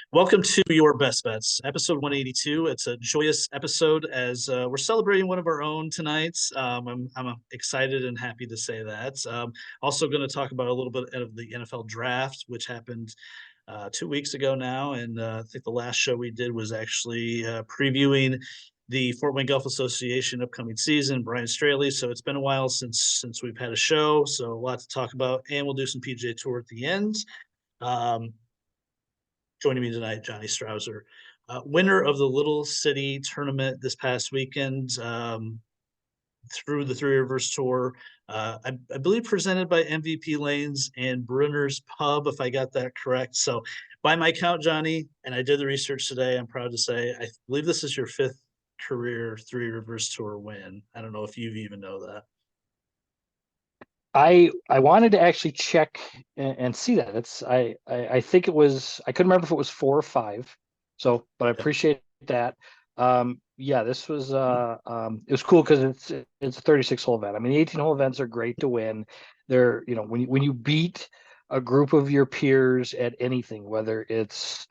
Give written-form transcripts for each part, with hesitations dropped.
Welcome to Your Best Bets, episode 182. It's a joyous episode as we're celebrating one of our own tonight. I'm excited and happy to say that. Also, going to talk about a little bit of the NFL draft, which happened 2 weeks ago now. And I think the last show we did was actually previewing the Fort Wayne Golf Association upcoming season, Brian Straley. So it's been a while since we've had a show. So a lot to talk about. And we'll do some PGA Tour at the end. Um, Joining me tonight, Johnny Strouser, winner of the Little City tournament this past weekend through the Three Rivers Tour. I believe presented by MVP Lanes and Brunner's Pub, if I got that correct. So, by my count, Johnny, and I did the research today, I'm proud to say I believe this is your fifth career Three Rivers Tour win. I don't know if you even know that. I wanted to actually check and see that. I think it was, I couldn't remember if it was four or five. So, but I Yep. appreciate that. Yeah, this was it was cool because it's a 36 hole event. I mean, the 18 hole events are great to win. They're, when you beat a group of your peers at anything, whether it's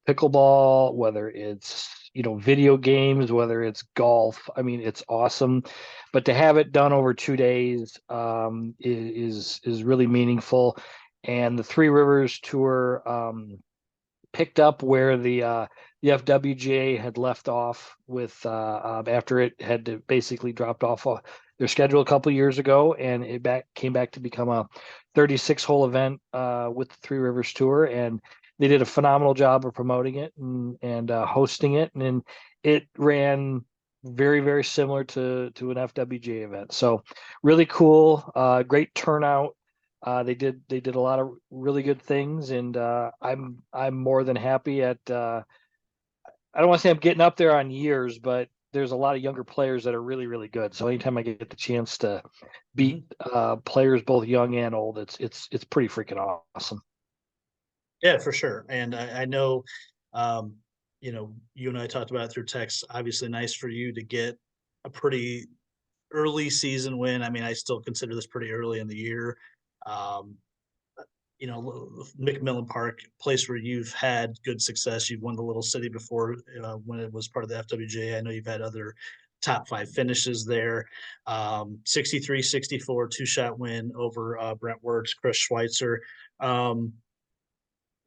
pickleball, whether it's video games, whether it's golf. I mean, it's awesome. But to have it done over 2 days is really meaningful. And the Three Rivers Tour picked up where the FWGA had left off with after it had to basically dropped off their schedule a couple years ago, and it came back to become a 36 hole event with the Three Rivers Tour, and they did a phenomenal job of promoting it and hosting it, and it ran very, very similar to an FWGA event. So really cool, great turnout. They did a lot of really good things, and I'm more than happy at. I don't want to say I'm getting up there on years, but there's a lot of younger players that are really, really good. So anytime I get the chance to beat Mhm. players both young and old, it's pretty freaking awesome. Yeah, for sure. And I know, um, you and I talked about it through text. Obviously, nice for you to get a pretty early season win. I mean, I still consider this pretty early in the year. Um, McMillan Park, place where you've had good success. You've won the Little City before when it was part of the FWJ. I know you've had other top five finishes there. 63-64, two-shot win over Brentwood's Chris Schweitzer. Um,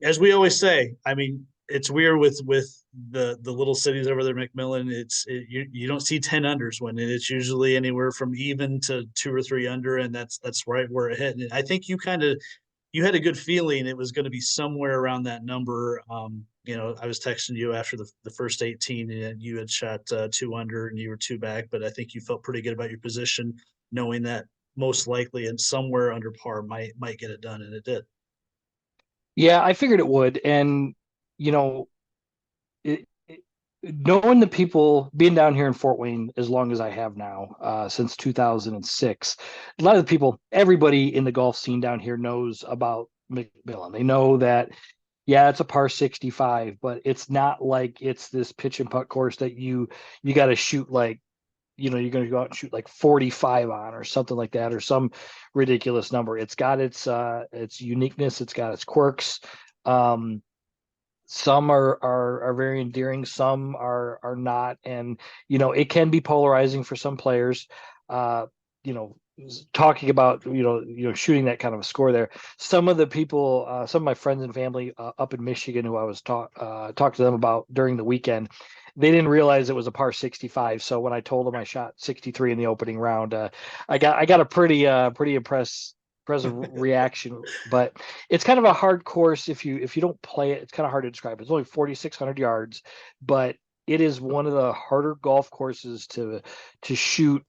as we always say, I mean, it's weird with the little cities over there, McMillan. You don't see 10 unders winning. It's usually anywhere from even to two or three under, and that's right where it hit. And I think you had a good feeling it was going to be somewhere around that number. I was texting you after the first 18, and you had shot two under, and you were two back, but I think you felt pretty good about your position, knowing that most likely and somewhere under par might get it done, and it did. Yeah, I figured it would, and you know, knowing the people being down here in Fort Wayne as long as I have now, since 2006, a lot of the people, everybody in the golf scene down here knows about McMillan. They know that, yeah, it's a par 65, but it's not like it's this pitch and putt course that you got to shoot like, you're going to go out and shoot like 45 on or something like that, or some ridiculous number. It's got its uniqueness, it's got its quirks. Um, some are very endearing, some are not, and it can be polarizing for some players. uh you know Talking about shooting that kind of a score there, some of the people, some of my friends and family up in Michigan, who I was talked to them about during the weekend, they didn't realize it was a par 65. So when I told them I shot 63 in the opening round, I got a pretty impressive reaction. But it's kind of a hard course. If you don't play it, it's kind of hard to describe. It's only 4,600 yards, but it is one of the harder golf courses to shoot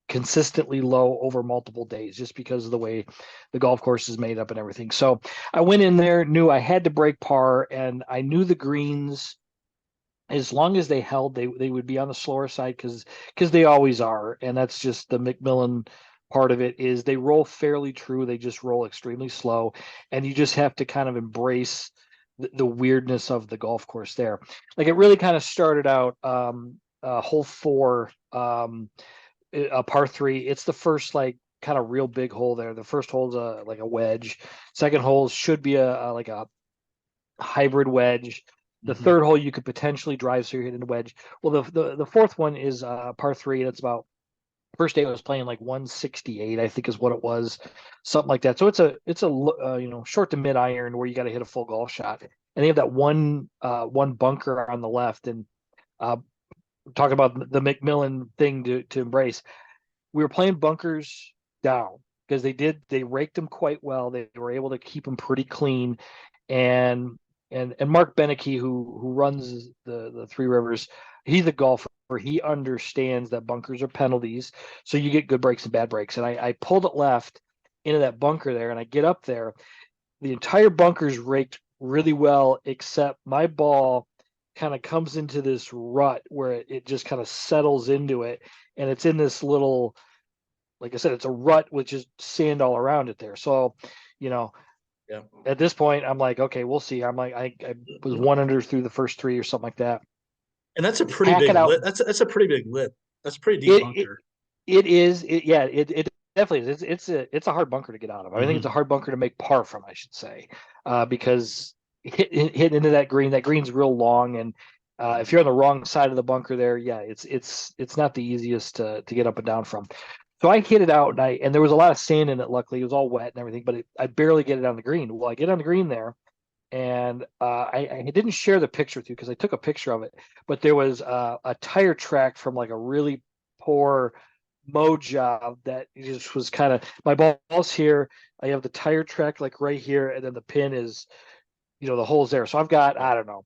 consistently low over multiple days, just because of the way the golf course is made up and everything. So I went in there, knew I had to break par, and I knew the greens, as long as they held, they would be on the slower side, because they always are. And that's just the McMillan part of it, is they roll fairly true. They just roll extremely slow, and you just have to kind of embrace the weirdness of the golf course there. Like, it really kind of started out, hole four, a par three. It's the first like kind of real big hole there. The first hole's like a wedge. Second hole should be a like a hybrid wedge. The Hmm. third hole you could potentially drive, so you're hitting a wedge. Well, the fourth one is par three. That's about first day I was playing like 168, I think is what it was, something like that. So it's a short to mid iron where you got to hit a full golf shot. And they have that one bunker on the left. And uh, talking about the McMillan thing to embrace, we were playing bunkers down because they raked them quite well. They were able to keep them pretty clean, and and Mark Beneke, who runs the Three Rivers, he's a golfer. He understands that bunkers are penalties, so you get good breaks and bad breaks. And I pulled it left into that bunker there, and I get up there. The entire bunker's raked really well, except my ball kind of comes into this rut where it just kind of settles into it, and it's in this little, like I said, it's a rut with just sand all around it there. So, you know, Yeah. at this point, I'm like, okay, we'll see. I'm like, I was one under through the first three or something like that. And that's a pretty Hack big it out. lip. That's a pretty big lip. That's a pretty deep It bunker. it is. Yeah. It definitely is. It's a hard bunker to get out of. I think it's a Hmm. hard bunker to make par from, I should say, because hit into that green. That green's real long, and if you're on the wrong side of the bunker there, yeah, it's not the easiest to get up and down from. So I hit it out, and there was a lot of sand in it. Luckily, it was all wet and everything, but I barely get it on the green. Well, I get on the green there, and I didn't share the picture with you because I took a picture of it, but there was a tire track from like a really poor mow job that just was kind of, my ball's here. I have the tire track like right here, and then the pin is, the hole's there. So I've got, I don't know,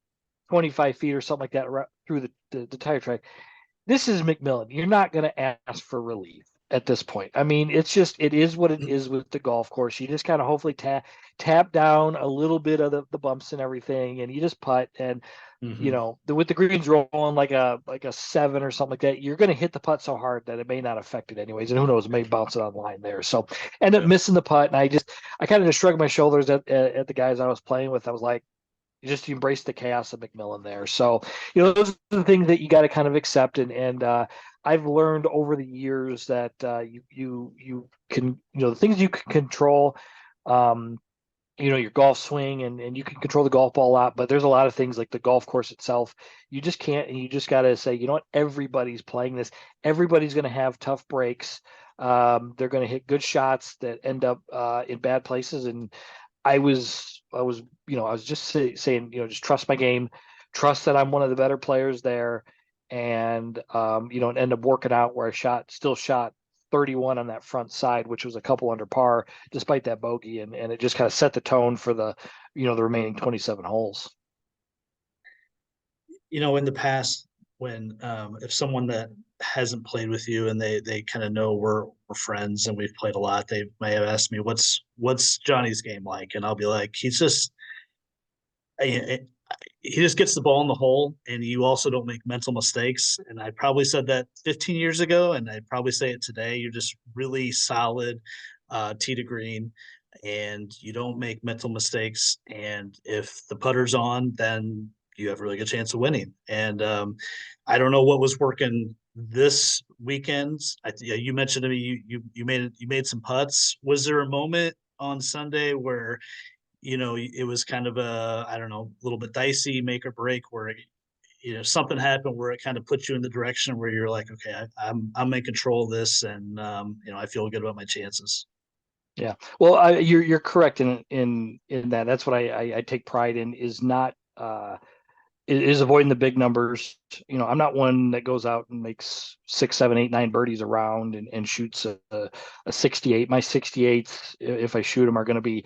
25 feet or something like that through the tire track. This is McMillan. You're not going to ask for relief at this point. I mean, it is what it is with the golf course. You just kind of hopefully tap down a little bit of the bumps and everything, and you just putt. And Hmm. with the greens rolling like a seven or something like that, you're going to hit the putt so hard that it may not affect it anyways. And who knows, it may bounce it on the line there. So end up Yeah. missing the putt, and I kind of just shrugged my shoulders at the guys I was playing with. I was like, you just embrace the chaos of McMillan there. So, those are the things that you got to kind of accept. And I've learned over the years that you can, the things you can control, um, your golf swing, and you can control the golf ball a lot, but there's a lot of things like the golf course itself. You just can't, and you just got to say, you know what, everybody's playing this. Everybody's going to have tough breaks. They're going to hit good shots that end up in bad places. And I was just saying, just trust my game, trust that I'm one of the better players there, and and end up working out where I still shot 31 on that front side, which was a couple under par, despite that bogey, and it just kind of set the tone for the remaining 27 holes. In the past, when if someone that hasn't played with you and they kind of know we're friends and we've played a lot, they may have asked me what's Johnny's game like, and I'll be like, I- he just gets the ball in the hole, and you also don't make mental mistakes. And I probably said that 15 years ago, and I'd probably say it today. You're just really solid, tee to green, and you don't make mental mistakes. And if the putter's on, then you have a really good chance of winning. And I don't know what was working this weekend. Yeah, you mentioned to me you made some putts. Was there a moment on Sunday where it was kind of a, I don't know, a little bit dicey, make or break, where something happened where it kind of put you in the direction where you're like, okay, I'm in control of this, and I feel good about my chances. Yeah. Well, you're correct in that. That's what I take pride in, is not is avoiding the big numbers. I'm not one that goes out and makes 6, 7, 8, 9 birdies around and shoots a 68. My 68s, if I shoot them, are going to be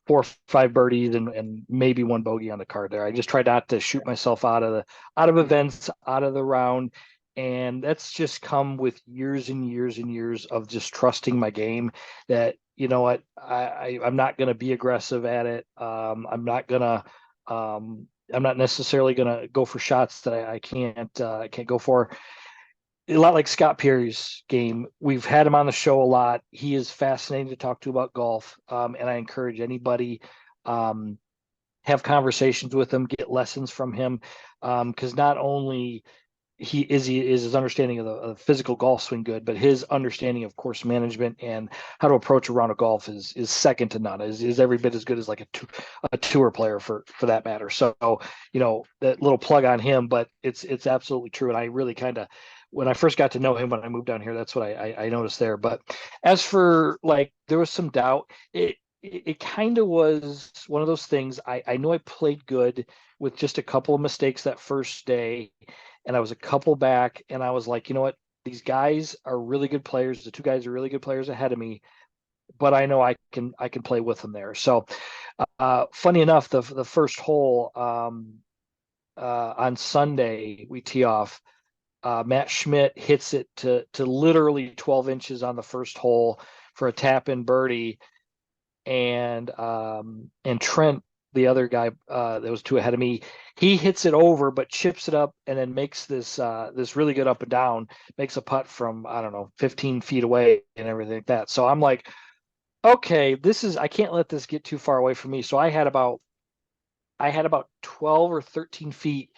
4 or 5 birdies and maybe one bogey on the card there. I just try not to shoot myself out of events, out of the round. And that's just come with years and years and years of just trusting my game, that, you know what, I'm not going to be aggressive at it. I'm not necessarily going to go for shots that I can't go for. A lot like Scott Perry's game. We've had him on the show a lot. He is fascinating to talk to about golf. And I encourage anybody, um, have conversations with him, get lessons from him. Because not only is his understanding of the physical golf swing good, but his understanding of course management and how to approach a round of golf is second to none. Is every bit as good as like a tour player for that matter. So that little plug on him, but it's absolutely true. And I really kind of when I first got to know him when I moved down here, that's what I noticed there. But as for like there was some doubt. It kind of was one of those things. I know I played good with just a couple of mistakes that first day, and I was a couple back, and I was like, you know what? These guys are really good players. The two guys are really good players ahead of me, but I know I can play with them there. So, funny enough, the first hole on Sunday we tee off. Matt Schmidt hits it to literally 12 inches on the first hole for a tap in birdie, and Trent, the other guy that was two ahead of me, he hits it over but chips it up and then makes this really good up and down, makes a putt from I don't know 15 feet away and everything like that. So I'm like, okay, I can't let this get too far away from me. So I had about 12 or 13 feet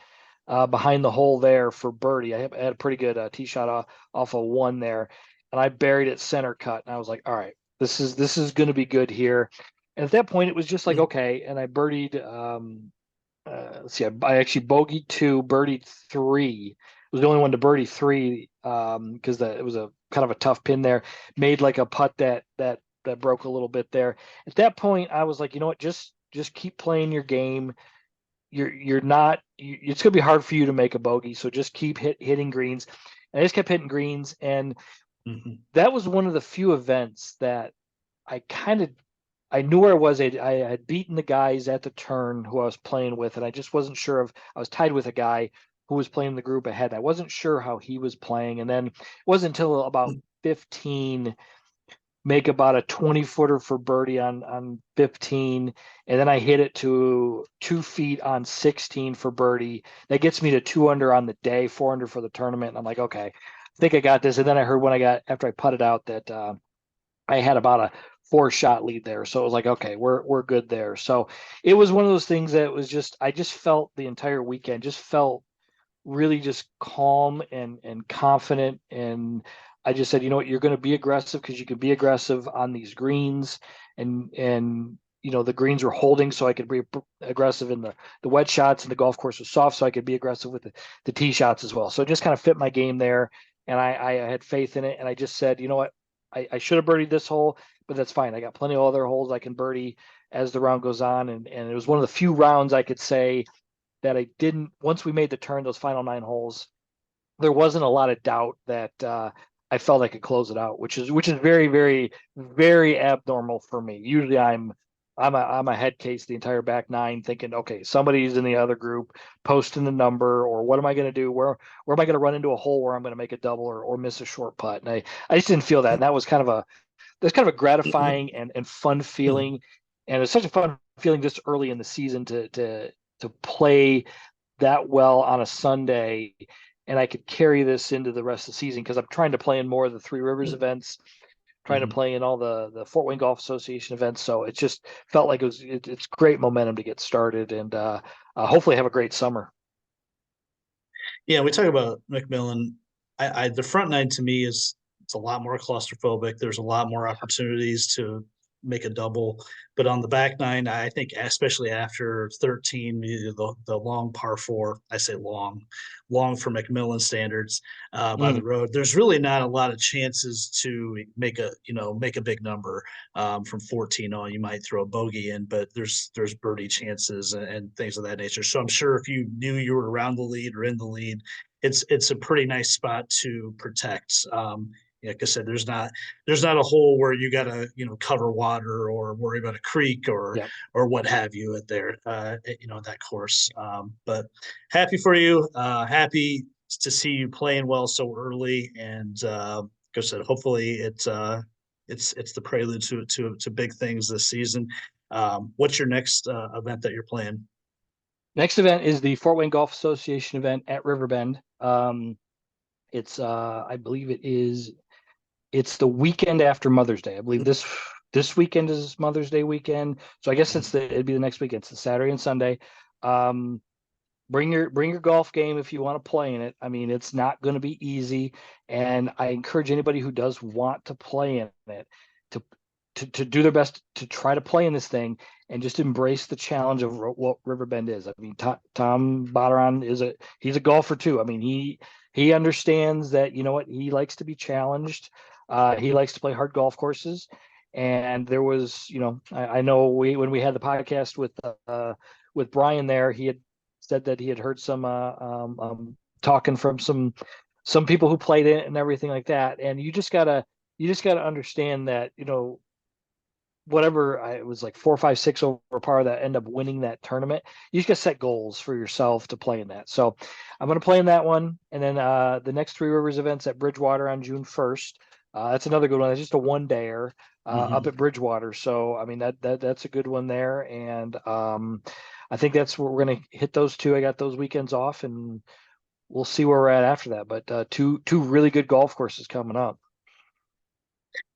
behind the hole there for birdie. I had a pretty good tee shot off of one there, and I buried it center cut. And I was like, all right, this is going to be good here. And at that point, it was just like okay. And I birdied. Let's see, I actually bogeyed two, birdied three. I was the only one to birdie three because it was a kind of a tough pin there. Made like a putt that broke a little bit there. At that point, I was like, you know what, just keep playing your game. You're not it's going to be hard for you to make a bogey, so just keep hitting greens. And I just kept hitting greens, and Mhm. that was one of the few events that I kind of I knew where I was. I had beaten the guys at the turn who I was playing with, and I just wasn't sure if I was tied with a guy who was playing the group ahead. I wasn't sure how he was playing, and then it wasn't until about 15 make about a 20 footer for birdie on 15, and then I hit it to 2 feet on 16 for birdie. That gets me to 2 under on the day, 4 under for the tournament, and I'm like, okay, I think I got this. And then I heard when I got after I putted out that I had about a 4 shot lead there, so it was like, okay, we're good there. So it was one of those things that was just I just felt the entire weekend just felt really just calm and confident. And I just said, you know what, you're going to be aggressive because you can be aggressive on these greens, and the greens were holding, so I could be aggressive in the wet shots, and the golf course was soft, so I could be aggressive with the tee shots as well. So it just kind of fit my game there, and I had faith in it, and I just said, you know what, I should have birdied this hole, but that's fine. I got plenty of other holes I can birdie as the round goes on, and it was one of the few rounds I could say that I didn't. Once we made the turn, those final 9 holes, there wasn't a lot of doubt that I felt I could close it out, which is very, very, very abnormal for me. Usually, I'm a head case the entire back nine, thinking, okay, somebody's in the other group posting the number, or what am I going to do? Where am I going to run into a hole where I'm going to make a double or miss a short putt? And I just didn't feel that, and that's kind of a gratifying and fun feeling, and it's such a fun feeling just early in the season to play that well on a Sunday, and I could carry this into the rest of the season because I'm trying to play in more of the Three Rivers events, trying to Mhm. play in all the Fort Wayne Golf Association events. So it just felt like it's great momentum to get started, and hopefully have a great summer. Yeah, we talk about McMillan. The front nine to me is it's a lot more claustrophobic. There's a lot more opportunities to make a double, but on the back nine, I think especially after 13, the long par four, I say long for McMillan standards by the Mm, road. There's really not a lot of chances to make a big number from 14 on. You might throw a bogey in, but there's birdie chances and things of that nature. So I'm sure if you knew you were around the lead or in the lead, it's a pretty nice spot to protect. Like I said, there's not a hole where you got to cover water or worry about a creek yeah. or what have you at there that course. But happy for you. Happy to see you playing well so early, and like I said, hopefully it's the prelude to big things this season. What's your next event that you're playing? Next event is the Fort Wayne Golf Association event at Riverbend. It's I believe it's the weekend after Mother's Day. I believe this weekend is Mother's Day weekend. So I guess it'd be the next weekend. It's the Saturday and Sunday. Um, bring your golf game if you want to play in it. I mean, it's not going to be easy, and I encourage anybody who does want to play in it to to do their best to try to play in this thing and just embrace the challenge of what Riverbend is. I mean, Tom Botteron he's a golfer too. I mean, he understands that, you know what, he likes to be challenged. He likes to play hard golf courses. And there was, I know when we had the podcast with Brian there, he had said that he had heard some talking from some people who played it and everything like that. And you just gotta understand that, whatever it was, like 4, 5, 6 over par that end up winning that tournament. You just gotta set goals for yourself to play in that. So I'm gonna play in that one, and then the next Three Rivers events at Bridgewater on June 1st. That's another good one. That's just a one dayer up Hmm. at Bridgewater. So I mean that's a good one there, and I think that's where we're gonna hit those two. I got those weekends off, and we'll see where we're at after that. But two really good golf courses coming up.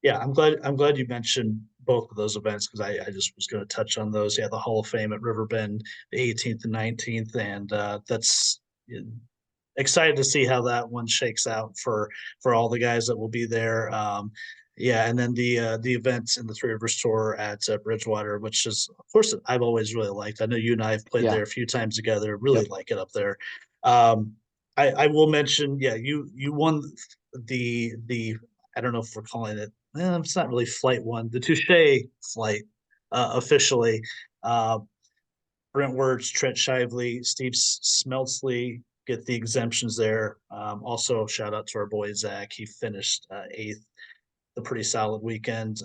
Yeah, I'm glad you mentioned both of those events because I just was going to touch on those. Yeah, the Hall of Fame at Riverbend, the 18th and 19th, and that's excited to see how that one shakes out for all the guys that will be there. Yeah, and then the events in the Three Rivers Tour at Bridgewater, which is of course I've always really liked. I know you and I have played Yeah. there a few times together. Really Yep. like it up there. Um, I will mention, yeah, you won the I don't know if we're calling it. It's not really flight one, the Touche flight officially. Uh, Brent Wertz, Trent Shively, Steve Smeltsley get the exemptions there. Also, shout out to our boy Zach. He finished eighth, a pretty solid weekend.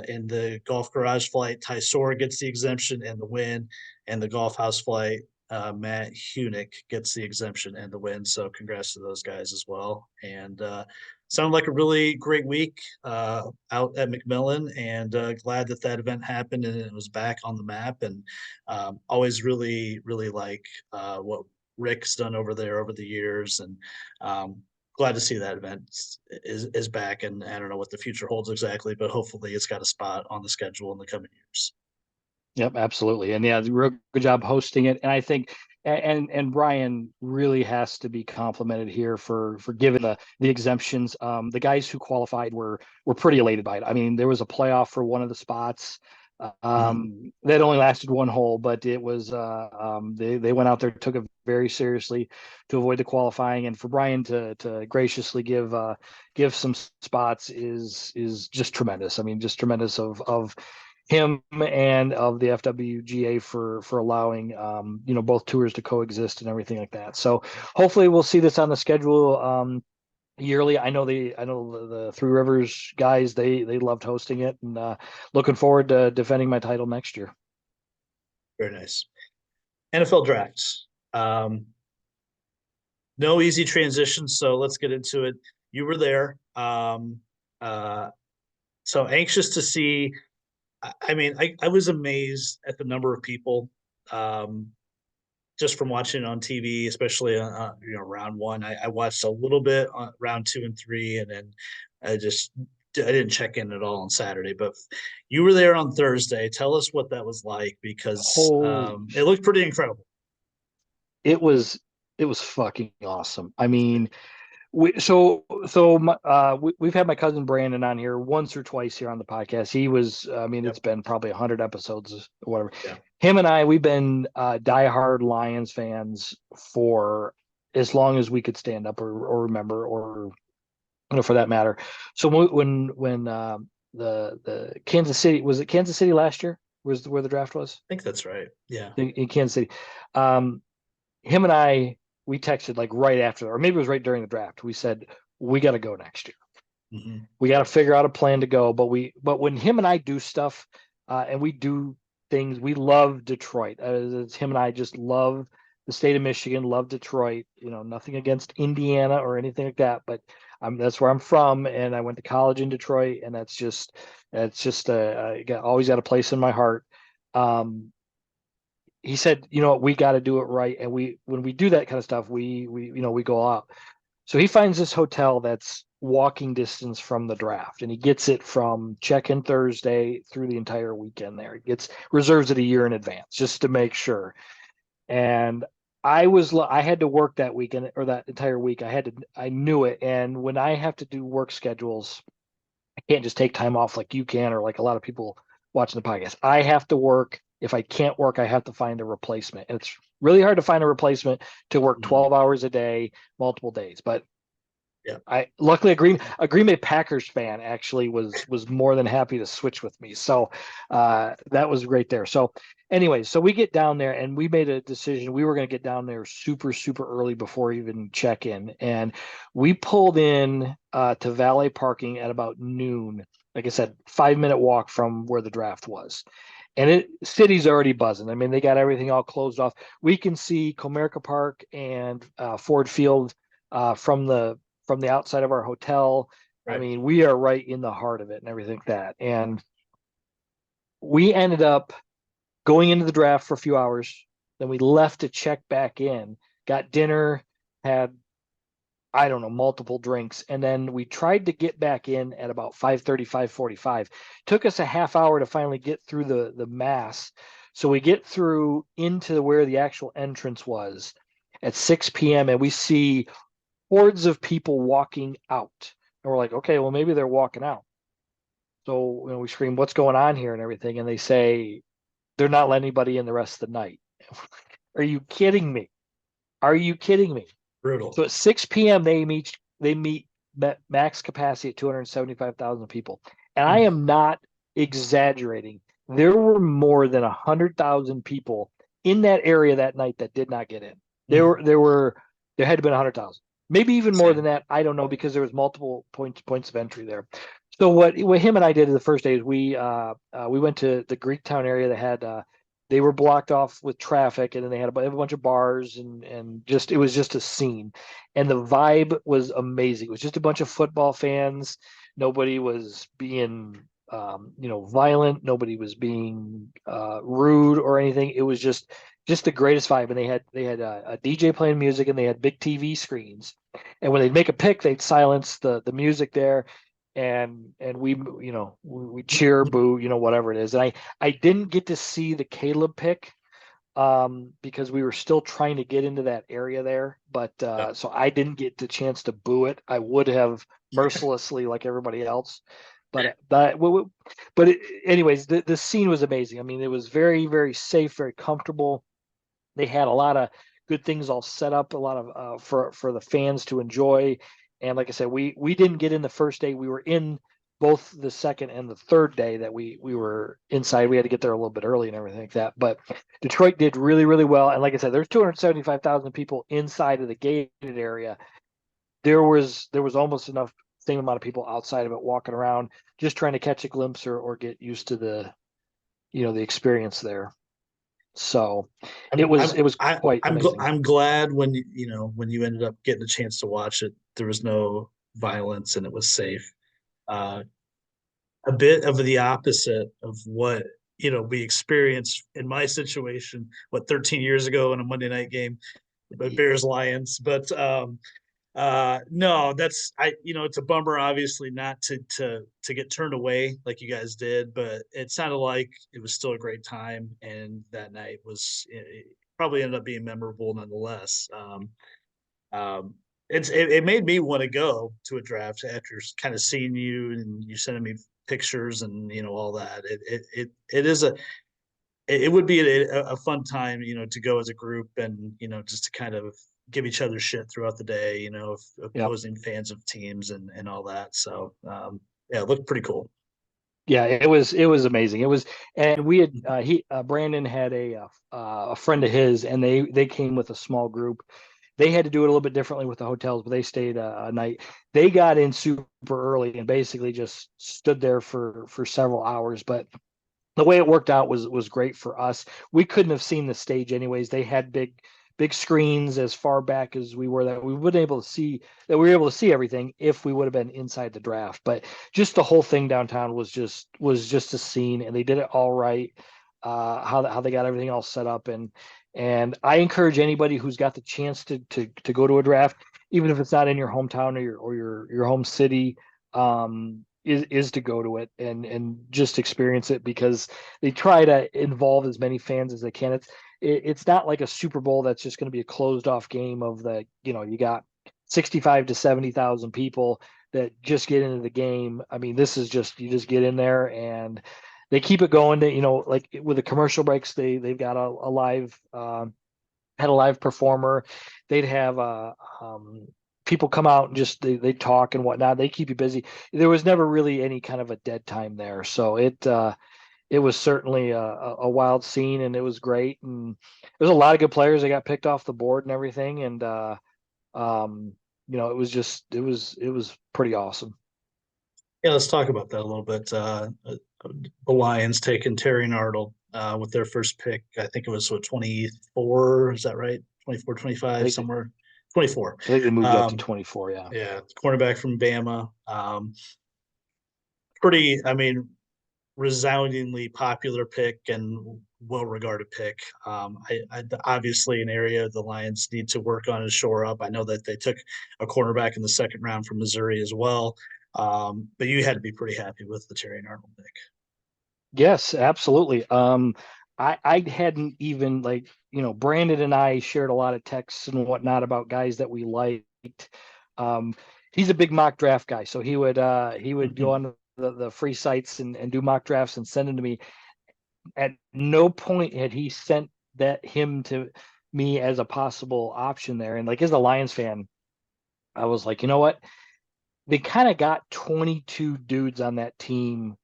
In the golf garage flight, Tysor gets the exemption and the win, and the golf house flight, Matt Hunick gets the exemption and the win. So congrats to those guys as well. And sounded like a really great week out at McMillan, and glad that that event happened and it was back on the map. And always really, really like what Rick's done over there over the years, and glad to see that event is back. And I don't know what the future holds exactly, but hopefully it's got a spot on the schedule in the coming years. Yep, absolutely. And yeah, real good job hosting it. And I think and Brian really has to be complimented here for giving the exemptions. The guys who qualified were pretty elated by it. I mean, there was a playoff for one of the spots. Mm-hmm. That only lasted one hole, but it was they went out there, took it very seriously to avoid the qualifying. And for Brian to graciously give some spots is just tremendous. I mean, just tremendous of him and of the FWGA for allowing both tours to coexist and everything like that. So hopefully we'll see this on the schedule yearly. I know the Three Rivers guys, they loved hosting it, and looking forward to defending my title next year. Very nice. NFL drafts. No easy transition, so let's get into it. You were there. Uh, so anxious to see. I mean, I was amazed at the number of people, um, just from watching it on TV, especially round one. I watched a little bit on round two and three, and then I didn't check in at all on Saturday. But you were there on Thursday. Tell us what that was like because Holy, it looked pretty incredible. it was it was fucking awesome. I mean, we've had my cousin Brandon on here once or twice here on the podcast. He was, I mean, Yep. it's been probably 100 episodes or whatever. Yeah. Him and I, we've been diehard Lions fans for as long as we could stand up or remember, or for that matter. So when the Kansas City, was it Kansas City last year? Was where the draft was I think that's right. Yeah. in Kansas City? Um, Him and I, we texted like right after, or maybe it was right during the draft. We said we got to go next year. Hmm. We got to figure out a plan to go. But when him and I do stuff, and we do things, we love Detroit. It's him and I just love the state of Michigan, love Detroit. Nothing against Indiana or anything like that, but that's where I'm from, and I went to college in Detroit, and that's just always got a place in my heart. Um, he said, we got to do it right, and when we do that kind of stuff, we go out. So he finds this hotel that's walking distance from the draft, and he gets it from check-in Thursday through the entire weekend there. He reserves it a year in advance just to make sure. And I had to work that weekend or that entire week. I knew it. And when I have to do work schedules, I can't just take time off like you can, or like a lot of people watching the podcast. I have to work. If I can't work, I have to find a replacement. And it's really hard to find a replacement to work Mhm. 12 hours a day, multiple days. But Yeah. I luckily a Green Bay Packers fan actually was more than happy to switch with me. So that was great there. So anyways, so we get down there and we made a decision. We were going to get down there super, super early before even check in. And we pulled in to valet parking at about noon. Like I said, 5 minute walk from where the draft was. And city's already buzzing. I mean, they got everything all closed off. We can see Comerica Park and Ford Field from the outside of our hotel. I Right. mean, we are right in the heart of it and everything like that. And we ended up going into the draft for a few hours. Then we left to check back in, got dinner, had, I don't know, multiple drinks. And then we tried to get back in at about 5:30, 5:45. Took us a half hour to finally get through the mass. So we get through into where the actual entrance was at 6 p.m. and we see hordes of people walking out. And we're like, okay, well, maybe they're walking out. So we scream, what's going on here and everything. And they say, they're not letting anybody in the rest of the night. Are you kidding me? Are you kidding me? Brutal. So at 6 p.m. they meet max capacity at 275,000 people. And I Mm. am not exaggerating. There were more than 100,000 people in that area that night that did not get in. Mm. There had to been 100,000, maybe even more than Insane. that. I don't know because there was multiple points of entry there. So what him and I did the first day is we went to the Greektown area that had they were blocked off with traffic, and then they had a bunch of bars and just it was just a scene, and the vibe was amazing. It was just a bunch of football fans. Nobody was being violent. Nobody was being rude or anything. It was just the greatest vibe. And they had a DJ playing music, and they had big TV screens. And when they'd make a pick, they'd silence the music there, and we cheer, boo, whatever it is. And I didn't get to see the Caleb pick because we were still trying to get into that area there. But Yeah. so I didn't get the chance to boo it. I would have mercilessly like everybody else. But anyways, the scene was amazing. I mean, it was very, very safe, very comfortable. They had a lot of good things all set up, a lot of for the fans to enjoy. And like I said, we didn't get in the first day. We were in both the second and the third day that we were inside. We had to get there a little bit early and everything like that. But Detroit did really, really well. And like I said, there's 275,000 people inside of the gated area. There was almost enough same amount of people outside of it walking around, just trying to catch a glimpse or get used to the experience there. So it I'm was I'm it was I, quite I'm amazing. I'm glad when when you ended up getting a chance to watch it, there was no violence and it was safe. Uh, a bit of the opposite of what we experienced in my situation, what 13 years ago in a Monday night game, Bears Lions. But no, that's it's a bummer, obviously, not to get turned away like you guys did, but it sounded like it was still a great time, and that night it probably ended up being memorable nonetheless. Um, it made me want to go to a draft after kind of seeing you and you sending me pictures and all that. It is it would be a fun time, to go as a group and just to kind of give each other shit throughout the day, of Yep. opposing fans of teams and all that. So yeah, it looked pretty cool. Yeah, it was amazing. It was, and we had he Brandon had a friend of his, and they came with a small group. They had to do it a little bit differently with the hotels, but they stayed a night. They got in super early and basically just stood there for several hours. But the way it worked out was great for us. We couldn't have seen the stage anyways. They had big screens as far back as we were that we wouldn't able to see that we were able to see everything if we would have been inside the draft. But just the whole thing downtown was just a scene, and they did it all right. How they got everything all set up, and I encourage anybody who's got the chance to go to a draft, even if it's not in your hometown or your home city. is to go to it and just experience it, because they try to involve as many fans as they can. It's not like a Super Bowl that's just going to be a closed off game of the, you got 65 to 70,000 people that just get into the game. I mean, this is just, you just get in there and they keep it going to, like with the commercial breaks, they've got a live, had a live performer. They'd have people come out and just they talk and whatnot. They keep you busy. There was never really any kind of a dead time there, so it was certainly a wild scene, and it was great. And there's a lot of good players that got picked off the board and everything. And it was just it was pretty awesome. Yeah, let's talk about that a little bit. The Lions taking Terry and Arnold with their first pick. I think it was what, 24, is that right? 24, I 25, think somewhere. 24. I think they moved up to Um, 24. Yeah. yeah, cornerback from Bama. Pretty, I mean, resoundingly popular pick and well-regarded pick. Obviously an area the Lions need to work on and shore up. I know that they took a cornerback in the second round from Missouri as well, but you had to be pretty happy with the Terry Arnold pick. Yes, absolutely. I hadn't even, like, Brandon and I shared a lot of texts and whatnot about guys that we liked. Um, he's a big mock draft guy, so he would go Mhm. on the free sites and do mock drafts and send them to me. At no point had he sent him to me as a possible option there. And like, as a Lions fan, I was like, you know what? They kind of got 22 dudes on that team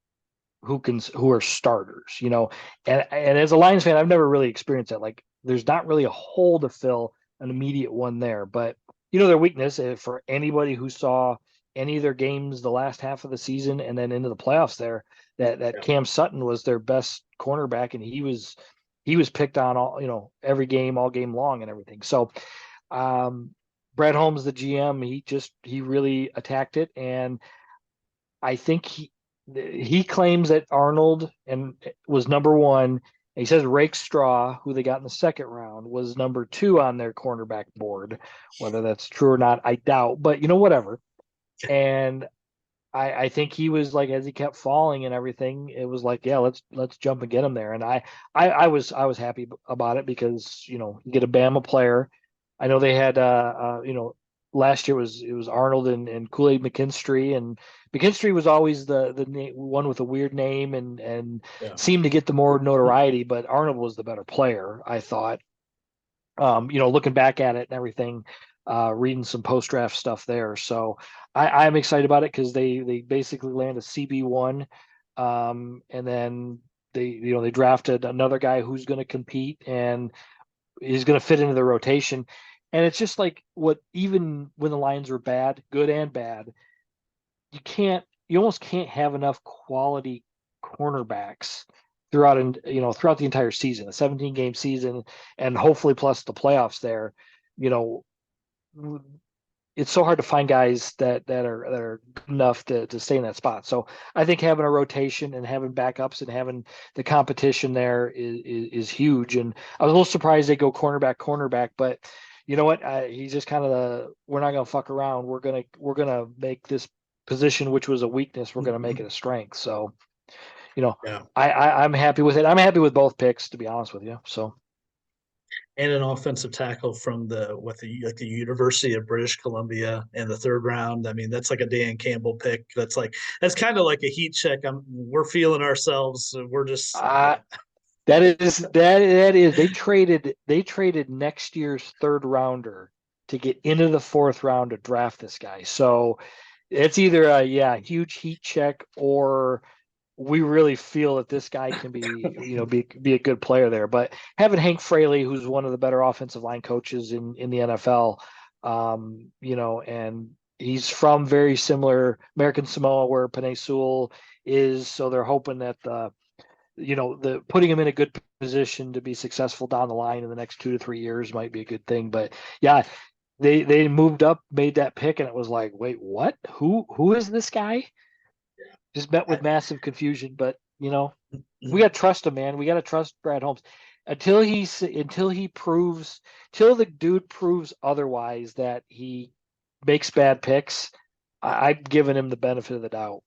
who are starters, and as a Lions fan, I've never really experienced that. Like, there's not really a hole to fill, an immediate one there. But their weakness, for anybody who saw any of their games the last half of the season and then into the playoffs there, that Yeah. Cam Sutton was their best cornerback, and he was picked on every game, all game long, and everything. So um Brad Holmes, the GM, he really attacked it. And I think he claims that Arnold and was number one. He says Rakestraw, who they got in the second round, was number two on their cornerback board. Whether that's true or not, I doubt. But whatever. And I think he was like, as he kept falling and everything, it was like, yeah, let's jump and get him there. And I was happy about it, because you get a Bama player. I know they had last year it was Arnold and Kool-Aid McKinstry, and McKinstry was always the one with a weird name and Yeah. seemed to get the more notoriety, but Arnold was the better player, I thought. Looking back at it and everything, reading some post draft stuff there. So I'm excited about it, because they basically land a CB1, and then they drafted another guy who's going to compete and is going to fit into the rotation. And it's just like, what, even when the Lions were bad, good and bad, you almost can't have enough quality cornerbacks throughout the entire season, a 17 game season, and hopefully plus the playoffs there. You know, it's so hard to find guys that are good enough to stay in that spot. So I think having a rotation and having backups and having the competition there is huge. And I was a little surprised they go cornerback, but you know what? He's just kind of we're not gonna fuck around. We're gonna make this position, which was a weakness, we're gonna make Mhm. it a strength. So you know, Yeah. I'm happy with it. I'm happy with both picks, to be honest with you. So And an offensive tackle from the University of British Columbia in the third round. I mean, that's like a Dan Campbell pick. That's kind of like a heat check. We're feeling ourselves. We're just, uh, yeah. that is they traded next year's third rounder to get into the fourth round to draft this guy. So it's either a, huge heat check, or we really feel that this guy can be a good player there. But having Hank Fraley, who's one of the better offensive line coaches in the NFL, and he's from very similar American Samoa, where Penei Sewell is. So they're hoping that the putting him in a good position to be successful down the line in the next 2 to 3 years might be a good thing. But yeah, they moved up, made that pick, and it was like, wait, what? Who is this guy? Just met I, with massive confusion. But we mhm. got to trust him, man. We got to trust Brad Holmes until the dude proves otherwise, that he makes bad picks. I've given him the benefit of the doubt.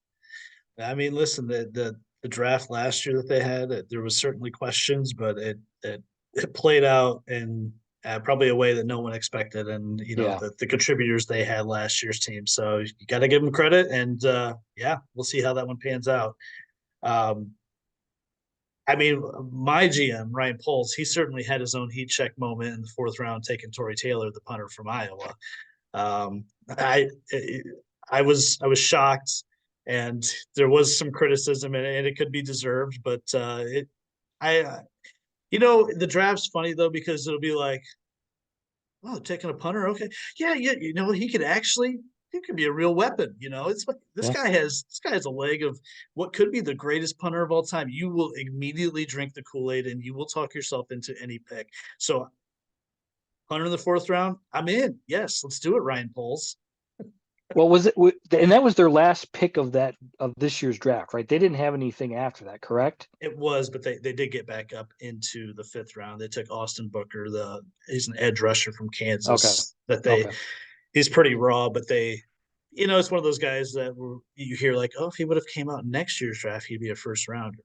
I mean, listen, the draft last year that they had, there was certainly questions, but it played out in probably a way that no one expected, and Yeah. the contributors they had last year's team. So you got to give them credit, and yeah, we'll see how that one pans out. Um, I mean, my GM Ryan Poles, he certainly had his own heat check moment in the fourth round, taking Tory Taylor, the punter from Iowa. Um, I I was shocked, and there was some criticism, and it could be deserved. But it I the draft's funny though because it'll be like, oh, taking a punter, okay, yeah, yeah, he could be a real weapon. It's like Yeah. this guy has a leg of what could be the greatest punter of all time. You will immediately drink the Kool-Aid and you will talk yourself into any pick. So punter in the fourth round, I'm in. Yes, let's do it, Ryan Poles. Well, was it, and that was their last pick of this year's draft, right? They didn't have anything after that, correct? It was, but they did get back up into the fifth round. They took Austin Booker, he's an edge rusher from Okay. Kansas. That they Okay. He's pretty raw, but it's one of those guys that you hear like, oh, if he would have came out next year's draft, he'd be a first rounder.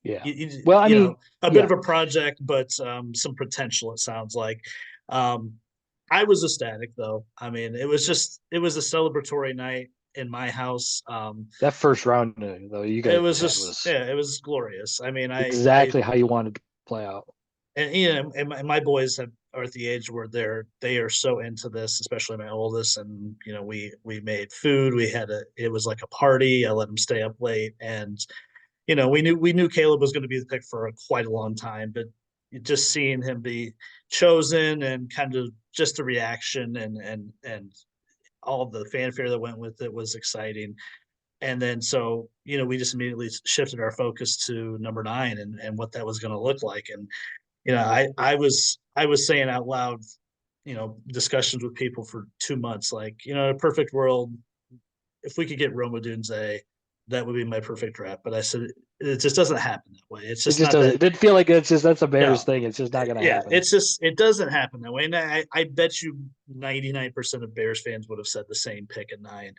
Yeah. You, you, Well, I you mean, know, a bit yeah, of a project, but some potential. It sounds like. Um, I was ecstatic though. I mean, it was a celebratory night in my house. that first round though you It guys was had just was yeah, it was glorious. I mean, I exactly how you wanted to play out. and my boys are at the age where they are so into this, especially my oldest. And we made food. It was like a party. I let them stay up late, and we knew Caleb was going to be the pick for quite a long time, but just seeing him be chosen and kind of just the reaction and all the fanfare that went with it was exciting. And then so we just immediately shifted our focus to number nine and what that was going to look like. And I was saying out loud, discussions with people for 2 months, like, in a perfect world, if we could get Roma Dunze, that would be my perfect draft. But I said it just doesn't happen that way. It's It just just not doesn't. that. It didn't feel like that's a Bears No, thing. It's just not going to yeah, happen. it doesn't happen that way. And I bet you 99% of Bears fans would have said the same pick at nine.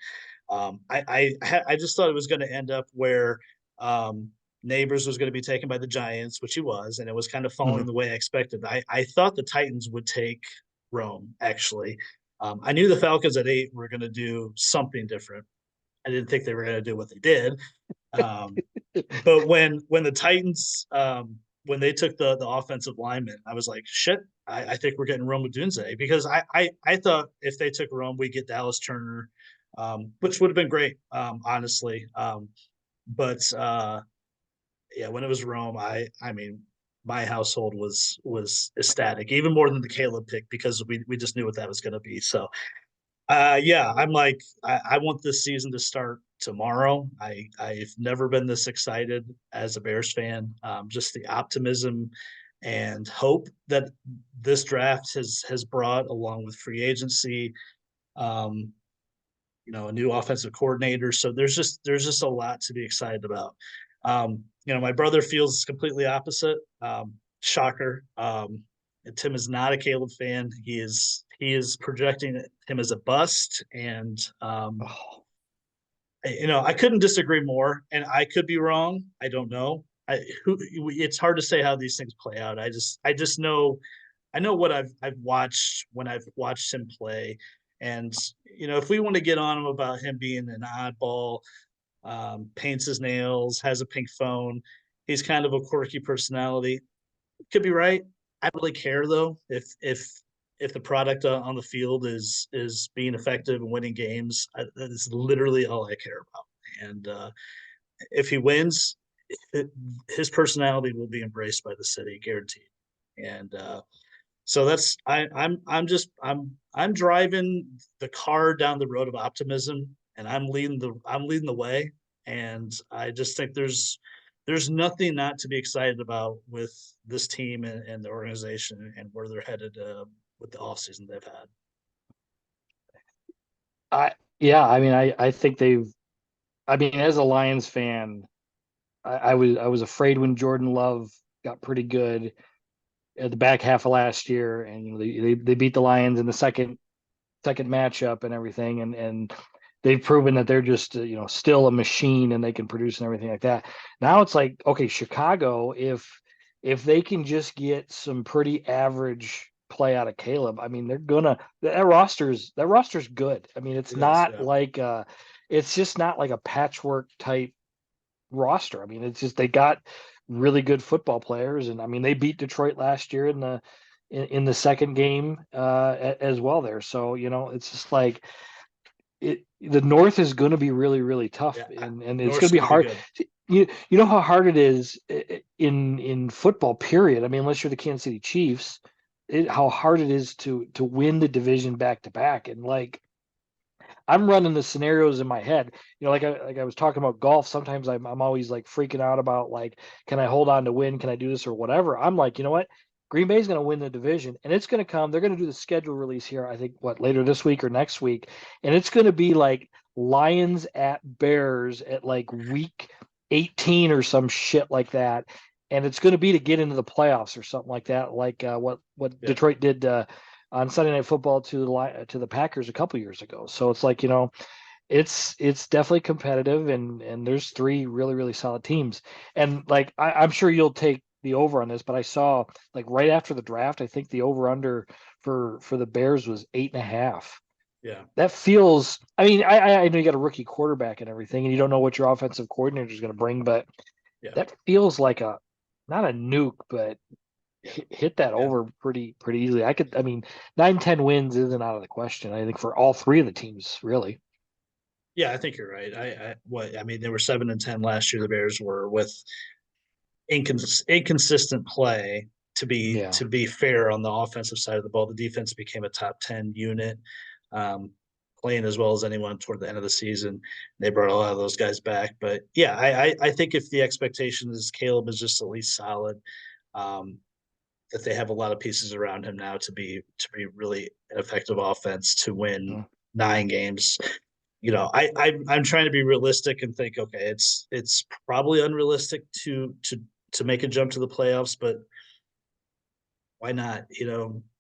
I just thought it was going to end up where um, Neighbors was going to be taken by the Giants, which he was, and it was kind of Mhm. falling the way I expected. I thought the Titans would take Rome, actually. I knew the Falcons at eight were going to do something different. I didn't think they were going to do what they did. Um, but when the Titans when they took the offensive lineman, I was like, shit, I think we're getting Rome Odunze because I thought if they took Rome, we get Dallas Turner, which would have been great, honestly. But yeah, when it was Rome, I mean, my household was ecstatic, even more than the Caleb pick because we just knew what that was going to be. So yeah, I'm like, I want this season to start tomorrow. I've never been this excited as a Bears fan. Just the optimism and hope that this draft has brought, along with free agency, um, a new offensive coordinator. So there's just a lot to be excited about. My brother feels completely opposite. Shocker. Tim is not a Caleb fan. He is projecting him as a bust, and Oh, I couldn't disagree more. And I could be wrong. I don't know. It's hard to say how these things play out. I just know I know what I've watched when I've watched him play, and if we want to get on him about him being an oddball, paints his nails, has a pink phone, he's kind of a quirky personality. Could be right. I don't really care though if the product on the field is being effective and winning games. That's literally all I care about. And if he wins, it, his personality will be embraced by the city, guaranteed. And so I'm driving the car down the road of optimism, and I'm leading the way. And I just think there's nothing not to be excited about with this team and the organization and where they're headed with the offseason they've had. I yeah. I mean, I think they've. I mean, as a Lions fan, I was afraid when Jordan Love got pretty good at the back half of last year, and they beat the Lions in the second matchup and everything, and they've proven that they're just still a machine and they can produce and everything like that. Now it's like, okay, Chicago, if they can just get some pretty average play out of Caleb, I mean, that roster's good. I mean, It is, yeah. it's just not like a patchwork type roster. I mean, it's just they got really good football players, and I mean, they beat Detroit last year in the second game as well there. So it's just like the North is going to be really really tough, Yeah, and it's going North's to be gonna be hard. good. You know how hard it is in football. Period. I mean, unless you're the Kansas City Chiefs, how hard it is to win the division back to back, and like I'm running the scenarios in my head. Like I was talking about golf. Sometimes I'm always like freaking out about like, can I hold on to win? Can I do this or whatever? I'm like, you know what? Green Bay's going to win the division, and it's going to come. They're going to do the schedule release here. I think what later this week or next week, and it's going to be like Lions at Bears at like week 18 or some shit like that. And it's going to be to get into the playoffs or something like that, like what Yeah. Detroit did on Sunday Night Football to the Packers a couple years ago. So it's like it's definitely competitive, and there's three really really solid teams. And like I'm sure you'll take the over on this, but I saw like right after the draft, I think the over under for the Bears was 8.5. Yeah. That feels. I mean, I know you got a rookie quarterback and everything, and you don't know what your offensive coordinator is going to bring, but Yeah. that feels like a not a nuke, but Yeah. hit that Yeah. over pretty easily. I mean, 9-10 wins isn't out of the question. I think for all three of the teams, really. Yeah, I think you're right. I mean, they were 7-10 last year. The Bears were with inconsistent play. Yeah. To be fair on the offensive side of the ball, the defense became a top 10 unit, um, playing as well as anyone toward the end of the season. They brought a lot of those guys back, but yeah, I think if the expectation is Caleb is just at least solid, um, that they have a lot of pieces around him now to be really an effective offense to win Mm. 9 games. I'm trying to be realistic and think, okay, it's probably unrealistic to make a jump to the playoffs, but why not?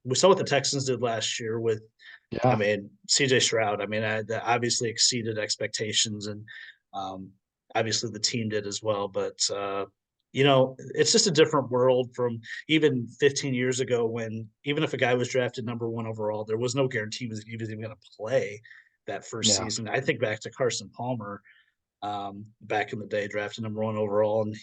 We saw what the Texans did last year with, I Yeah. mean, CJ Stroud. I mean, that obviously exceeded expectations, and um, obviously the team did as well. But it's just a different world from even 15 years ago when even if a guy was drafted number one overall, there was no guarantee he was even going to play that first Yeah. season. I think back to Carson Palmer, back in the day, drafted number one overall, and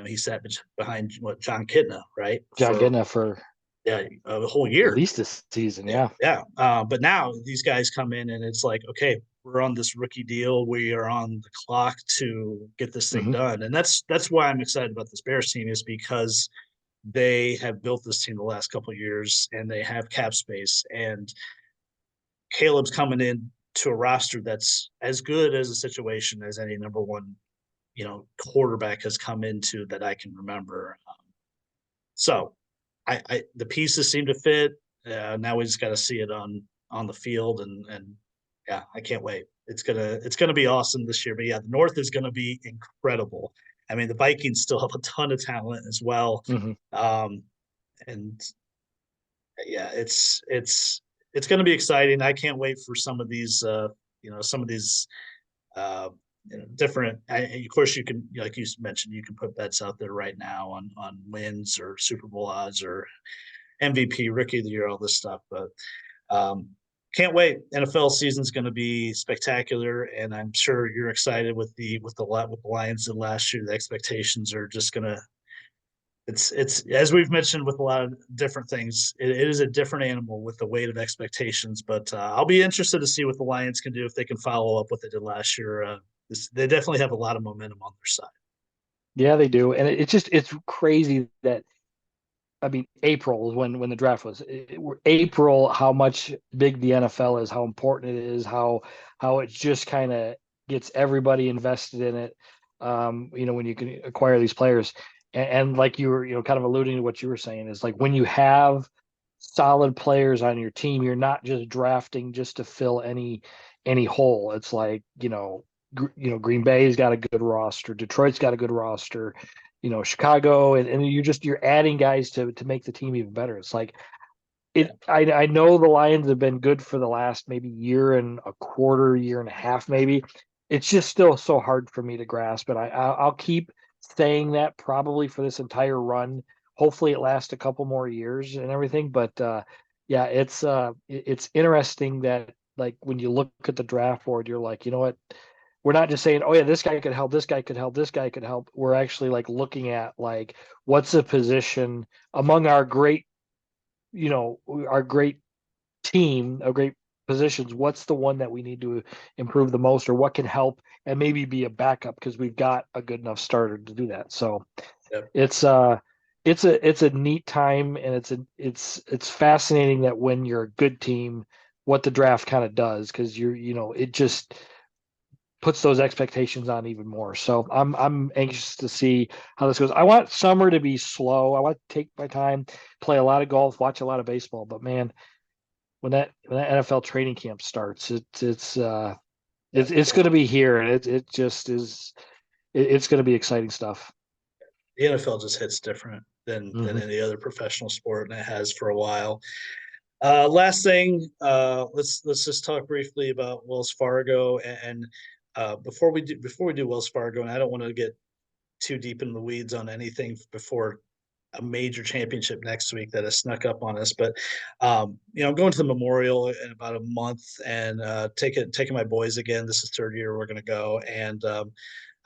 he sat behind what John Kitna, right, John for Gidna for yeah a whole at year. least this season. Yeah, Yeah. yeah. But now these guys come in and it's like, okay, we're on this rookie deal. We are on the clock to get this thing Hmm. done, and that's why I'm excited about this Bears team is because they have built this team the last couple of years and they have cap space and Caleb's coming in to a roster that's as good as a situation as any number one quarterback has come into that I can remember. So the pieces seem to fit. Now we just got to see it on the field, and yeah, I can't wait. It's gonna be awesome this year. But yeah, the North is gonna be incredible. I mean, the Vikings still have a ton of talent as well, Hmm. um, and yeah, it's gonna be exciting. I can't wait for some of these some of these uh, different. Of course, you can, like you mentioned, you can put bets out there right now on wins or Super Bowl odds or MVP, Rookie of the Year, all this stuff. But um, can't wait. NFL season's going to be spectacular, and I'm sure you're excited with the Lions did last year. The expectations are just going to. It's as we've mentioned with a lot of different things. It is a different animal with the weight of expectations, but I'll be interested to see what the Lions can do if they can follow up what they did last year. They definitely have a lot of momentum on their side. Yeah, they do, and it's crazy that I mean, April is when the draft was. April, how much big the NFL is, how important it is, how it just kind of gets everybody invested in it. When you can acquire these players, and like you were, kind of alluding to what you were saying is like when you have solid players on your team, you're not just drafting just to fill any hole. It's like Green Bay's got a good roster, Detroit's got a good roster, Chicago, and you're adding guys to make the team even better. It's like I know the Lions have been good for the last maybe year and a quarter, year and a half, maybe. It's just still so hard for me to grasp, and I'll keep saying that probably for this entire run. Hopefully, it lasts a couple more years and everything. But yeah, it's interesting that like when you look at the draft board, you're like, you know what? We're not just saying, oh yeah, this guy could help, this guy could help, this guy could help. We're actually like looking at like what's a position among our great, our great team, our great positions, what's the one that we need to improve the most, or what can help and maybe be a backup because we've got a good enough starter to do that. So Yep. it's uh it's a neat time, and it's fascinating that when you're a good team, what the draft kind of does, because it just puts those expectations on even more. So I'm anxious to see how this goes. I want summer to be slow. I want to take my time, play a lot of golf, watch a lot of baseball. But man, when that NFL training camp starts, Yep. it's going to be here, and it just is. It's going to be exciting stuff. The NFL just hits different than Hmm. any other professional sport, and it has for a while. Last thing, let's just talk briefly about Wells Fargo, and before we do Wells Fargo, and I don't want to get too deep in the weeds on anything before a major championship next week that has snuck up on us. But I'm going to the Memorial in about a month, and taking my boys again. This is third year we're going to go, and I